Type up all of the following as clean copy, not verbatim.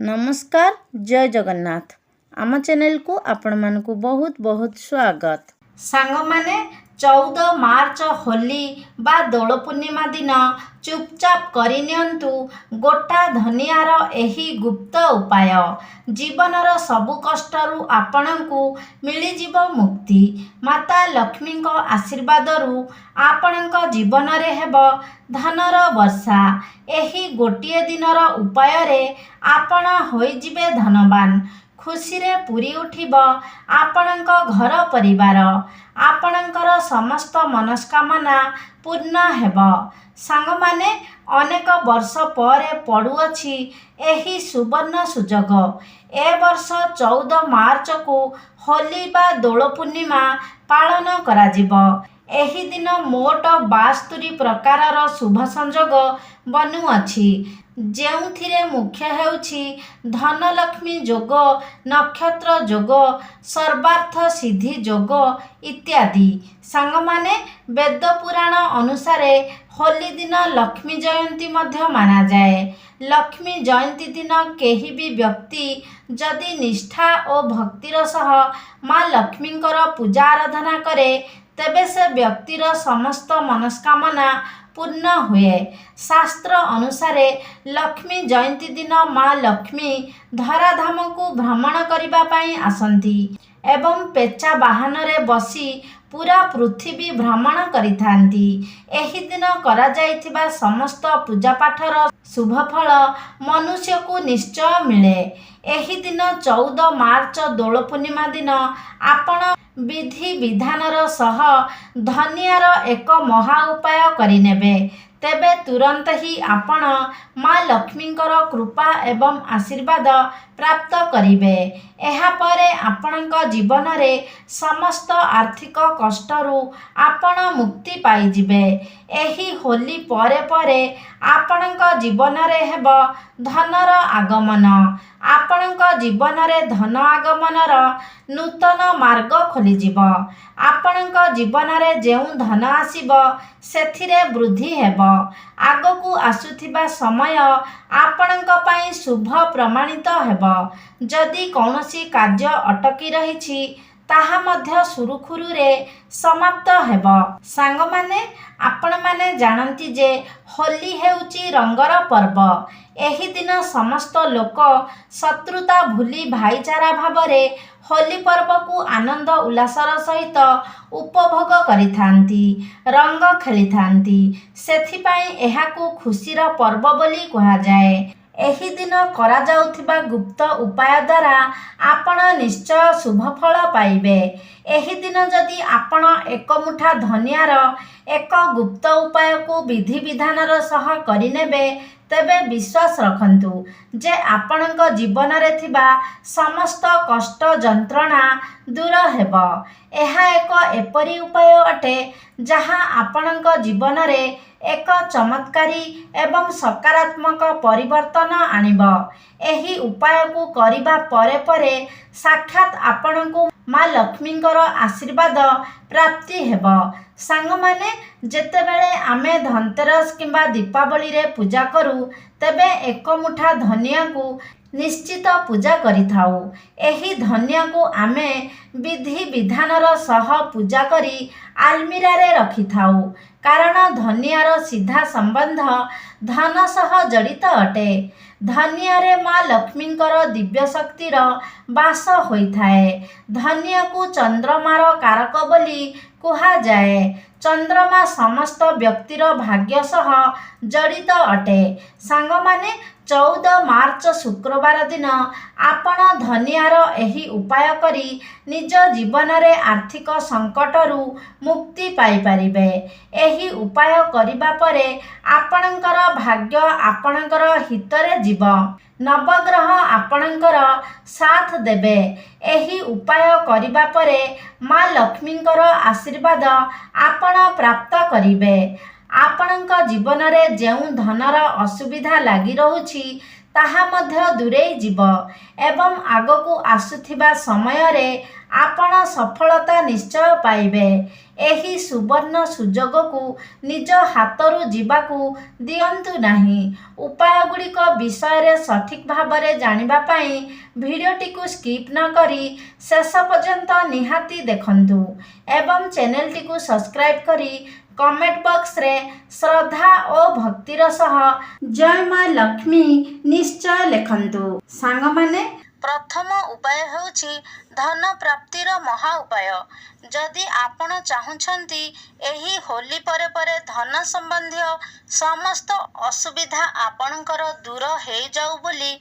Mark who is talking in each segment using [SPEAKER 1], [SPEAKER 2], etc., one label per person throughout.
[SPEAKER 1] नमस्कार जय जगन्नाथ आम चैनल को आपण मानकु बहुत बहुत स्वागत। सांग माने 14 मार्च होली बा दोल पूर्णिमा दिन चुपचाप करिनियंतु गोटा धनियार एही गुप्त उपाय जीवनर सबु कष्टरू आपणଙ୍କୁ मिलिजिव मुक्ति। माता लक्ष्मी को आशीर्वादरू आपणଙ୍କ जीवनरे हेब धनर वर्षा। एही गोटिए दिनर उपाय रे आपण होइजिबे धनवान। खुशी रे पूरी उठिब आपणଙ୍କ घर परिवार। आपणଙ୍କର समस्त मनस्कामना पूर्ण हेब। सांग माने अनेक वर्ष परे पड़ुअछि एही सुवर्ण सुजोग। ए वर्ष 14 मार्च को होली बा दोल पूर्णिमा पालन कराजिब। एही दिन मोट 72 प्रकारर शुभ संजोग बनुअछि जेउथिरे मुख्य हेउछि धनलक्ष्मी जोग, नक्षत्र जोग, सर्वार्थ सिद्धि जोग इत्यादि। सांग माने वेद पुराण अनुसारे होली दिन लक्ष्मी जयंती मध्य माना जाए। लक्ष्मी जयंती दिन केही भी व्यक्ति जदि निष्ठा और भक्तिर सह माँ लक्ष्मींकर पूजा आराधना करे तेबे से व्यक्तिर समस्त मनस्कामना पूर्ण हुए। शास्त्र अनुसारे लक्ष्मी जयंती दिन माँ लक्ष्मी धराधाम को भ्रमण करबा पई आसंती एवं पेचा वाहन रे बसी पूरा पृथ्वी भ्रमण करिथांती। एही दिन करा जाइथिबा समस्त पूजा पाठर शुभ फल मनुष्य को निश्चय मिले। एही दिन 14 मार्च दोल पूर्णिमा दिन आपण विधि विधानर सह धनियार एक महा उपाय करिनेबे तेबे तुरंत ही आपण माँ लक्ष्मींकर कृपा एवं आशीर्वाद प्राप्त करिबे। एहा परे आपणଙ୍କ जीवनरे समस्त आर्थिक कष्टरू आपण मुक्ति पाइजिबे। एही होली परे परे आपणଙ୍କ जीवनरे हेब धनर आगमन। आपणଙ୍କ जीवनरे धन आगमनर नूतन मार्ग खोलिजिब। आपणଙ୍କ जीवनरे जेउ धन आसीब सेथिरे वृद्धि हेब। आगकू आसुथिबा समय आपणଙ୍କ पई शुभ प्रमाणित हेब। जदि कौनसी कार्य अटकी रहिछि ताहा मध्य सुरुखुरु रे समाप्त हेब। सांग माने आपण माने जानती जे होली हेउची रंगर पर्व। एही दिन समस्त लोक शत्रुता भूली भाईचारा भावरे होली पर्व को आनंद उल्लासर सहित उपभोग करिथांती, रंग खेलिथांती। सेथिपाई एहाकू खुशीर पर्व बोली कहा जाए। एही दिन करा जाउथिबा गुप्त उपाय द्वारा आपण निश्चय शुभ फल पाइबे। एही दिन जदि आपण एक मुठा धनियार एक गुप्त उपाय को विधि विधानर सह करिनेबे तेबे विश्वास रखंतु जे आपणଙ୍କ जीवन रे थिबा समस्त कष्ट जंत्रणा दूर हेब। एहा एक एपरी उपाय अटे जहाँ आपणଙ୍କ जीवन रे एक चमत्कारी एवं सकारात्मक परिवर्तन आनिब। एही उपाय को करिबा परे परे साक्षात आपणଙ୍କୁ माँ लक्ष्मींकर आशीर्वाद प्राप्ति हेब। सांग माने जेतेबेले आमे धनतेरस किंबा दीपावली रे पूजा करू तेबे एक मुठा धनिया को निश्चित पूजा करिथाऊ। एही धनिया को आमे विधि विधानर सह पूजा करी आलमीरा रे रखिथाऊ कारण धनियार सीधा संबंध धन सह जड़ित अटे। धनिया रे माँ लक्ष्मींकर दिव्य शक्तिर बास होइथाए। धनिया को चंद्रमार कारक बोली कुहा जाए। चंद्रमा समस्त व्यक्तिर भाग्य सह जड़ित अटे। सांग माने 14 मार्च शुक्रवार दिन आपण धनियार एही उपाय करी निज जीवन रे आर्थिक संकटरू मुक्ति पाई परिबे। एही उपाय करिबा परे आपणଙ୍କର भाग्य आपणଙ୍କର हितरे जीव। नवग्रह आपणଙ୍କର साथ देबे। एही उपाय करिबा परे माँ लक्ष्मींकर आशीर्वाद आपण प्राप्त करिबे। आपणଙ୍କ जीवन रे जेउ धनर असुविधा लागि रहुछि ତାହା ମଧ୍ୟ ଦୂରେଇ ଯିବ ଏବଂ ଆଗକୁ ଆସୁଥିବା ସମୟରେ ଆପଣ ସଫଳତା ନିଶ୍ଚୟ ପାଇବେ। ଏହି ସୁବର୍ଣ୍ଣ ସୁଯୋଗକୁ ନିଜ ହାତରୁ ଯିବାକୁ ଦିଅନ୍ତୁ ନାହିଁ। ଉପାୟଗୁଡ଼ିକ ବିଷୟରେ ସଠିକ୍ ଭାବରେ ଜାଣିବା ପାଇଁ ଭିଡ଼ିଓଟିକୁ ସ୍କିପ୍ ନ କରି ଶେଷ ପର୍ଯ୍ୟନ୍ତ ନିହାତି ଦେଖନ୍ତୁ ଏବଂ ଚ୍ୟାନେଲଟିକୁ ସବସ୍କ୍ରାଇବ୍ କରି କମେଣ୍ଟ ବକ୍ସରେ ଶ୍ରଦ୍ଧା ଓ ଭକ୍ତିର ସହ ଜୟ ମା ଲକ୍ଷ୍ମୀ ନିଶ୍ଚୟ ଲେଖନ୍ତୁ। ସାଙ୍ଗମାନେ, ପ୍ରଥମ ଉପାୟ ହେଉଛି ଧନ ପ୍ରାପ୍ତିର ମହା ଉପାୟ। ଯଦି ଆପଣ ଚାହୁଁଛନ୍ତି ଏହି ହୋଲି ପରେ ପରେ ଧନ ସମ୍ବନ୍ଧୀୟ ସମସ୍ତ ଅସୁବିଧା ଆପଣଙ୍କର ଦୂର ହେଇଯାଉ ବୋଲି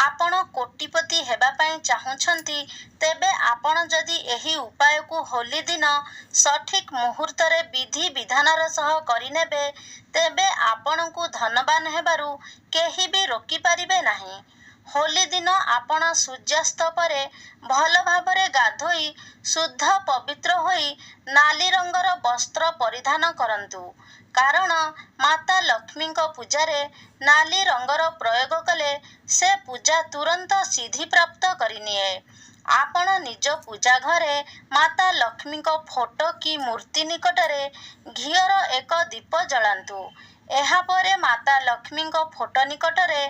[SPEAKER 1] ଆପଣ କୋଟିପତି ହେବା ପାଇଁ ଚାହୁଁଛନ୍ତି, ତେବେ ଆପଣ ଯଦି ଏହି ଉପାୟକୁ ହୋଲି ଦିନ ସଠିକ୍ ମୁହୂର୍ତ୍ତରେ ବିଧି ବିଧାନର ସହ କରିନେବେ, ତେବେ ଆପଣଙ୍କୁ ଧନବାନ ହେବାରୁ କେହି ବି ରୋକିପାରିବେ ନାହିଁ। ହୋଲି ଦିନ ଆପଣ ସୂର୍ଯ୍ୟାସ୍ତ ପରେ ଭଲ ଭାବରେ ଗାଧୋଇ ଶୁଦ୍ଧ ପବିତ୍ର ହୋଇ ନାଲି ରଙ୍ଗର ବସ୍ତ୍ର ପରିଧାନ କରନ୍ତୁ। କାରଣ ମାତା ଲକ୍ଷ୍ମୀଙ୍କ ପୂଜାରେ ନାଲି ରଙ୍ଗର ପ୍ରୟୋଗ କଲେ ସେ ପୂଜା ତୁରନ୍ତ ସିଦ୍ଧିପ୍ରାପ୍ତ କରିନିଏ। ଆପଣ ନିଜ ପୂଜା ଘରେ ମାତା ଲକ୍ଷ୍ମୀଙ୍କ ଫଟୋ କି ମୂର୍ତ୍ତି ନିକଟରେ ଘିଅର ଏକ ଦୀପ ଜଳାନ୍ତୁ। ଏହାପରେ ମାତା ଲକ୍ଷ୍ମୀଙ୍କ ଫଟୋ ନିକଟରେ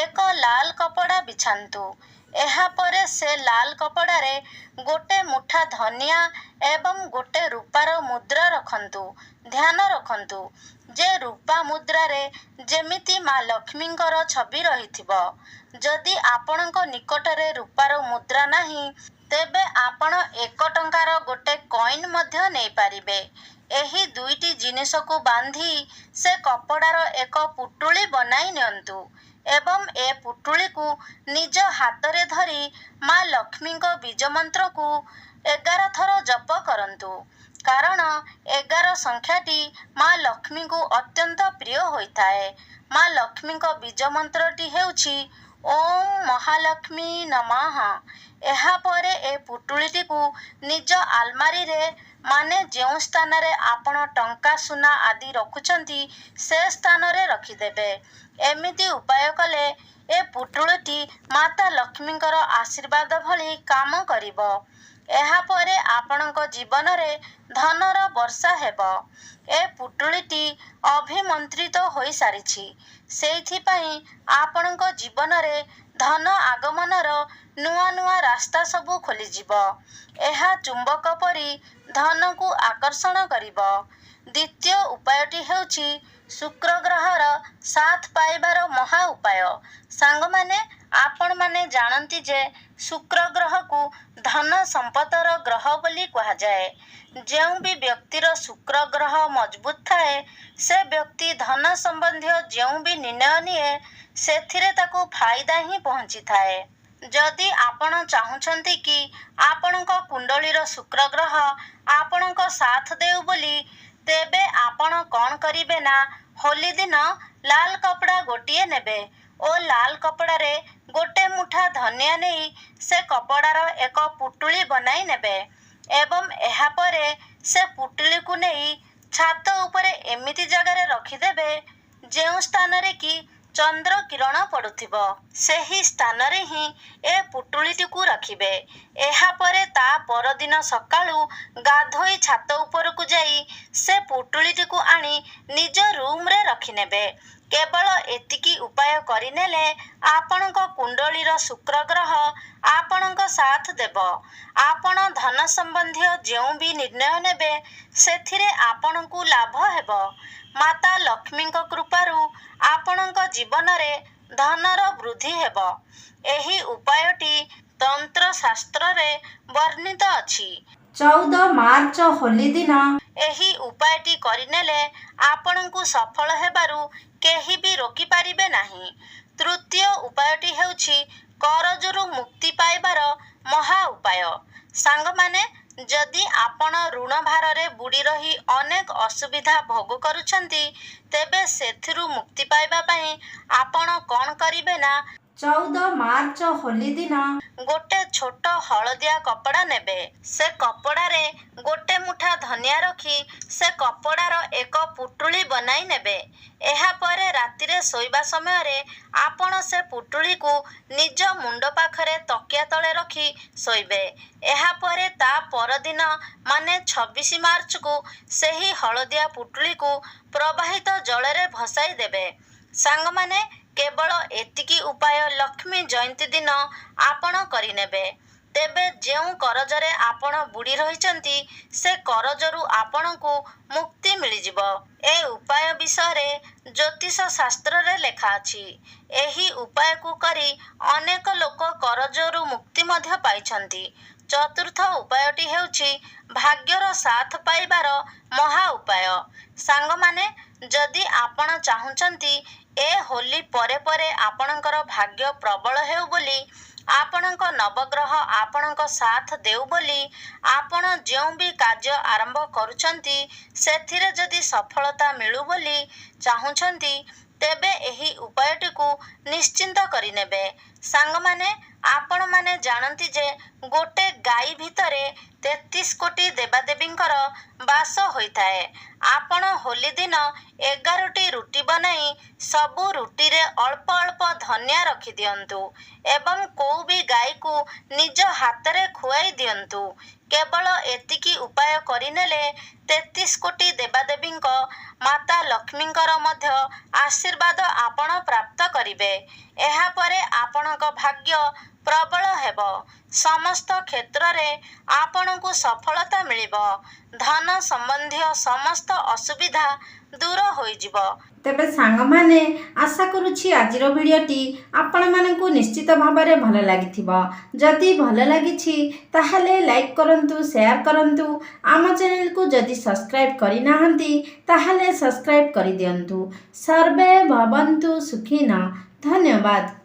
[SPEAKER 1] ଏକ ଲାଲ କପଡ଼ା ବିଛାନ୍ତୁ। ଏହାପରେ ସେ ଲାଲ କପଡ଼ାରେ ଗୋଟେ ମୁଠା ଧନିଆ ଏବଂ ଗୋଟେ ରୂପାର ମୁଦ୍ରା ରଖନ୍ତୁ। ଧ୍ୟାନ ରଖନ୍ତୁ ଯେ ରୂପା ମୁଦ୍ରାରେ ଯେମିତି ମା ଲକ୍ଷ୍ମୀଙ୍କର ଛବି ରହିଥିବ। ଯଦି ଆପଣଙ୍କ ନିକଟରେ ରୂପାର ମୁଦ୍ରା ନାହିଁ, ତେବେ ଆପଣ 1 ଟଙ୍କାର ଗୋଟେ କଏନ୍ ମଧ୍ୟ ନେଇପାରିବେ। ଏହି ଦୁଇଟି ଜିନିଷକୁ ବାନ୍ଧି ସେ କପଡ଼ାର ଏକ ପୁଟୁଳି ବନାଇ ନିଅନ୍ତୁ ଏବଂ ଏ ପୁଟୁଳିକୁ ନିଜ ହାତରେ ଧରି ମା ଲକ୍ଷ୍ମୀଙ୍କ ବୀଜମନ୍ତ୍ରକୁ 11 ଥର ଜପ କରନ୍ତୁ। କାରଣ 11 ସଂଖ୍ୟାଟି ମା ଲକ୍ଷ୍ମୀଙ୍କୁ ଅତ୍ୟନ୍ତ ପ୍ରିୟ ହୋଇଥାଏ। ମା ଲକ୍ଷ୍ମୀଙ୍କ ବୀଜମନ୍ତ୍ରଟି ହେଉଛି ଓମ୍ ମହାଲକ୍ଷ୍ମୀ ନମଃ। ଏହାପରେ ଏ ପୁଟୁଳିଟିକୁ ନିଜ ଆଲମାରିରେ ମାନେ ଯେଉଁ ସ୍ଥାନରେ ଆପଣ ଟଙ୍କା ସୁନା ଆଦି ରଖୁଛନ୍ତି ସେ ସ୍ଥାନରେ ରଖିଦେବେ। ଏମିତି ଉପାୟ କଲେ ଏ ପୁଟୁଳିଟି ମାତା ଲକ୍ଷ୍ମୀଙ୍କର ଆଶୀର୍ବାଦ ଭଳି କାମ କରିବ। ଏହାପରେ ଆପଣଙ୍କ ଜୀବନରେ ଧନର ବର୍ଷା ହେବ। ଏ ପୁଟୁଳିଟି ଅଭିମନ୍ତ୍ରିତ ହୋଇସାରିଛି। ସେଇଥିପାଇଁ ଆପଣଙ୍କ ଜୀବନରେ ଧନ ଆଗମନର ନୂଆ ନୂଆ ରାସ୍ତା ସବୁ ଖୋଲିଯିବ। ଏହା ଚୁମ୍ବକ ପରି ଧନକୁ ଆକର୍ଷଣ କରିବ। ଦ୍ୱିତୀୟ ଉପାୟଟି ହେଉଛି ଶୁକ୍ର ଗ୍ରହର ସାଥ ପାଇବାର ମହା ଉପାୟ। ସାଙ୍ଗମାନେ, ଆପଣମାନେ ଜାଣନ୍ତି ଯେ ଶୁକ୍ର ଗ୍ରହକୁ ଧନ ସମ୍ପଦର ଗ୍ରହ ବୋଲି କୁହାଯାଏ। ଯେଉଁ ବି ବ୍ୟକ୍ତିର ଶୁକ୍ର ଗ୍ରହ ମଜବୁତ ଥାଏ, ସେ ବ୍ୟକ୍ତି ଧନ ସମ୍ବନ୍ଧୀୟ ଯେଉଁ ବି ନିର୍ଣ୍ଣୟ ନିଏ, ସେଥିରେ ତାକୁ ଫାଇଦା ହିଁ ପହଞ୍ଚିଥାଏ। ଯଦି ଆପଣ ଚାହୁଁଛନ୍ତି କି ଆପଣଙ୍କ କୁଣ୍ଡଳୀର ଶୁକ୍ର ଗ୍ରହ ଆପଣଙ୍କ ସାଥ ଦେଉ ବୋଲି, ତେବେ ଆପଣ କ'ଣ କରିବେ ନା ହୋଲି ଦିନ ଲାଲ କପଡ଼ା ଗୋଟିଏ ନେବେ ଓ ଲାଲ କପଡ଼ାରେ ଗୋଟେ ମୁଠା ଧନିଆ ନେଇ ସେ କପଡ଼ାର ଏକ ପୁଟୁଳି ବନାଇ ନେବେ ଏବଂ ଏହାପରେ ସେ ପୁଟୁଳିକୁ ନେଇ ଛାତ ଉପରେ ଏମିତି ଜାଗାରେ ରଖିଦେବେ ଯେଉଁ ସ୍ଥାନରେ କି ଚନ୍ଦ୍ର କିରଣ ପଡ଼ୁଥିବ। ସେହି ସ୍ଥାନରେ ହିଁ ଏ ପୁଟୁଳିଟିକୁ ରଖିବେ। ଏହାପରେ ତା ପରଦିନ ସକାଳୁ ଗାଧୋଇ ଛାତ ଉପରକୁ ଯାଇ ସେ ପୁଟୁଳିଟିକୁ ଆଣି ନିଜ ରୁମରେ ରଖିନେବେ। କେବଳ ଏତିକି ଉପାୟ କରିନେଲେ ଆପଣଙ୍କ କୁଣ୍ଡଳୀର ଶୁକ୍ର ଗ୍ରହ ଆପଣଙ୍କ ସାଥ ଦେବ। ଆପଣ ଧନ ସମ୍ବନ୍ଧୀୟ ଯେଉଁ ବି ନିର୍ଣ୍ଣୟ ନେବେ, ସେଥିରେ ଆପଣଙ୍କୁ ଲାଭ ହେବ। ମାତା ଲକ୍ଷ୍ମୀଙ୍କ କୃପାରୁ ଆପଣଙ୍କ ଜୀବନରେ ଧନର ବୃଦ୍ଧି ହେବ। ଏହି ଉପାୟଟି ତନ୍ତ୍ର ଶାସ୍ତ୍ରରେ ବର୍ଣ୍ଣିତ ଅଛି। 14 ମାର୍ଚ୍ଚ ହୋଲି ଦିନ ଏହି ଉପାୟଟି କରିନେଲେ ଆପଣଙ୍କୁ ସଫଳ ହେବାରୁ କେହି ବି ରୋକିପାରିବେ ନାହିଁ। ତୃତୀୟ ଉପାୟଟି ହେଉଛି କରଜରୁ ମୁକ୍ତି ପାଇବାର ମହା ଉପାୟ। ସାଙ୍ଗମାନେ, ଯଦି ଆପଣ ଋଣ ଭାରରେ ବୁଡ଼ି ରହି ଅନେକ ଅସୁବିଧା ଭୋଗ କରୁଛନ୍ତି, ତେବେ ସେଥିରୁ ମୁକ୍ତି ପାଇବା ପାଇଁ ଆପଣ କ'ଣ କରିବେ ନା 14 ମାର୍ଚ୍ଚ ହୋଲି ଦିନ ଗୋଟେ ଛୋଟ ହଳଦିଆ କପଡ଼ା ନେବେ। ସେ କପଡ଼ାରେ ଗୋଟେ ମୁଠା ଧନିଆ ରଖି ସେ କପଡ଼ାର ଏକ ପୁଟୁଳି ବନାଇ ନେବେ। ଏହାପରେ ରାତିରେ ଶୋଇବା ସମୟରେ ଆପଣ ସେ ପୁଟୁଳିକୁ ନିଜ ମୁଣ୍ଡ ପାଖରେ ତକିଆ ତଳେ ରଖି ଶୋଇବେ। ଏହାପରେ ତା ପରଦିନ ମାନେ 26 ମାର୍ଚ୍ଚକୁ ସେହି ହଳଦିଆ ପୁଟୁଳିକୁ ପ୍ରବାହିତ ଜଳରେ ଭସାଇ ଦେବେ। ସାଙ୍ଗମାନେ, କେବଳ ଏତିକି ଉପାୟ ଲକ୍ଷ୍ମୀ ଜୟନ୍ତୀ ଦିନ ଆପଣ କରିନେବେ। ତେବେ ଯେଉଁ କରଜରେ ଆପଣ ବୁଡ଼ି ରହିଛନ୍ତି ସେ କରଜରୁ ଆପଣଙ୍କୁ ମୁକ୍ତି ମିଳିଯିବ। ଏ ଉପାୟ ବିଷୟରେ ଜ୍ୟୋତିଷ ଶାସ୍ତ୍ରରେ ଲେଖା ଅଛି। ଏହି ଉପାୟକୁ କରି ଅନେକ ଲୋକ କରଜରୁ ମୁକ୍ତି ମଧ୍ୟ ପାଇଛନ୍ତି। ଚତୁର୍ଥ ଉପାୟଟି ହେଉଛି ଭାଗ୍ୟର ସାଥ ପାଇବାର ମହା ଉପାୟ। ସାଙ୍ଗମାନେ, ଯଦି ଆପଣ ଚାହୁଁଛନ୍ତି ଏ ହୋଲି ପରେ ପରେ ଆପଣଙ୍କର ଭାଗ୍ୟ ପ୍ରବଳ ହେଉ ବୋଲି, ଆପଣଙ୍କ ନବଗ୍ରହ ଆପଣଙ୍କ ସାଥ ଦେଉ ବୋଲି, ଆପଣ ଯେଉଁ ବି କାର୍ଯ୍ୟ ଆରମ୍ଭ କରୁଛନ୍ତି ସେଥିରେ ଯଦି ସଫଳତା ମିଳୁ ବୋଲି ଚାହୁଁଛନ୍ତି, ତେବେ ଏହି ଉପାୟଟିକୁ ନିଶ୍ଚିନ୍ତ କରିନେବେ। ସାଙ୍ଗମାନେ, ଆପଣମାନେ ଜାଣନ୍ତି ଯେ ଗୋଟେ ଗାଈ ଭିତରେ 33 କୋଟି ଦେବାଦେବୀଙ୍କର ବାସ ହୋଇଥାଏ। ଆପଣ ହୋଲି ଦିନ 11ଟି ରୁଟି ବନାଇ ସବୁ ରୁଟିରେ ଅଳ୍ପ ଅଳ୍ପ ଧନିଆ ରଖିଦିଅନ୍ତୁ ଏବଂ କୋଉ ବି ଗାଈକୁ ନିଜ ହାତରେ ଖୁଆଇ ଦିଅନ୍ତୁ। କେବଳ ଏତିକି ଉପାୟ କରିନେଲେ 33 କୋଟି ଦେବାଦେବୀଙ୍କ ମାତା ଲକ୍ଷ୍ମୀଙ୍କର ମଧ୍ୟ ଆଶୀର୍ବାଦ ଆପଣ ପ୍ରାପ୍ତ କରିବେ। ଏହାପରେ ଆପଣଙ୍କ ଭାଗ୍ୟ ପ୍ରବଳ ହେବ। ସମସ୍ତ କ୍ଷେତ୍ରରେ ଆପଣଙ୍କୁ ସଫଳତା ମିଳିବ। ଧନ ସମ୍ବନ୍ଧୀୟ ସମସ୍ତ ଅସୁବିଧା ଦୂର ହୋଇଯିବ। ତେବେ ସାଙ୍ଗମାନେ, ଆଶା କରୁଛି ଆଜିର ଭିଡ଼ିଓଟି ଆପଣମାନଙ୍କୁ ନିଶ୍ଚିତ ଭାବରେ ଭଲ ଲାଗିଥିବ। ଯଦି ଭଲ ଲାଗିଛି ତାହେଲେ ଲାଇକ୍ କରନ୍ତୁ, ସେୟାର କରନ୍ତୁ। ଆମ ଚ୍ୟାନେଲକୁ ଯଦି ସବସ୍କ୍ରାଇବ୍ କରିନାହାନ୍ତି ତାହେଲେ ସବସ୍କ୍ରାଇବ୍ କରିଦିଅନ୍ତୁ। ସର୍ବେ ଭବନ୍ତୁ ସୁଖିନଃ। ଧନ୍ୟବାଦ।